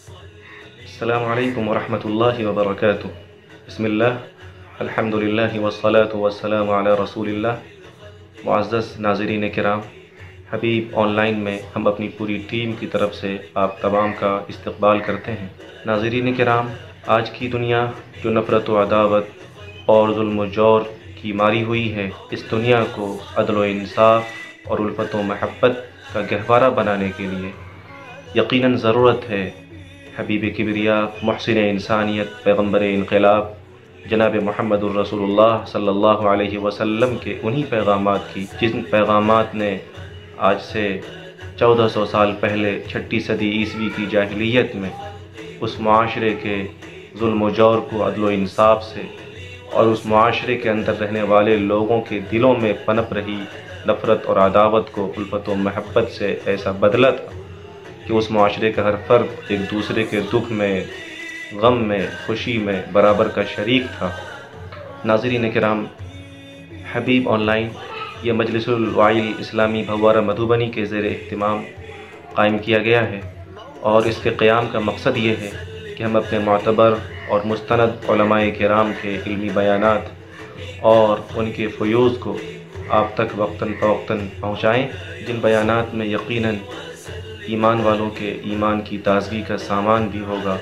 अस्सलामु अलैकुम वरहमतुल्लाहि वबरकातुह। बिस्मिल्लाह, अल्हम्दुलिल्लाहि वस्सलातु वस्सलामु अला रसूलिल्लाह। मुअज़्ज़ज़ नाज़रीन किराम, हबीब ऑनलाइन में हम अपनी पूरी टीम की तरफ से आप तमाम का इस्तक़बाल करते हैं। नाज़रीन किराम, आज की दुनिया जो नफ़रत व अदावत और ज़ुल्म व जौर की मारी हुई है, इस दुनिया को अदल व इंसाफ़ और उल्फ़त व महब्बत का गहवारा बनाने के लिए यकीनन ज़रूरत है हबीब किबरिया, मुहसिन इंसानियत, पैगम्बर इनक़िलाब जनाब मुहम्मदुर रसूलुल्लाह सल्लल्लाहु अलैहि वसल्लम के उन्हीं पैगामात की, जिन पैगामात ने आज से 1400 साल पहले 6ठी सदी ईस्वी की जाहिलियत में उस मुआशरे के ज़ुल्म व जौर को अदल व इंसाफ़ से और उस मुआशरे के अंदर रहने वाले लोगों के दिलों में पनप रही नफ़रत और अदावत को उल्फ़त व महब्बत से ऐसा बदला था कि उस मुआशरे का हर फ़र्द एक दूसरे के दुख में, गम में, खुशी में बराबर का शरीक था। नाज़रीन किराम, हबीब ऑनलाइन ये मजलिसुल वाइल इस्लामी भवारा मधुबनी के ज़ेर इह्तिमाम कायम किया गया है और इसके क़याम का मकसद ये है कि हम अपने मोतबर और मुस्तनद उलमाए किराम के इल्मी बयानात और उनके फ़यूज़ को आप तक वक्तन फ़वक्तन पहुँचाएँ, जिन बयानात में यकीनन ईमान वालों के ईमान की ताज़गी का सामान भी होगा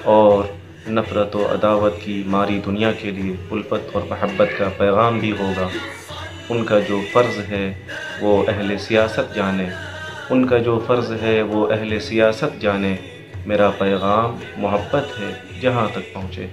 और नफ़रत व अदावत की मारी दुनिया के लिए उल्फ़त और महब्बत का पैगाम भी होगा। उनका जो फ़र्ज़ है वो अहले सियासत जाने, उनका जो फ़र्ज़ है वो अहले सियासत जाने, मेरा पैगाम मोहब्बत है जहाँ तक पहुँचे।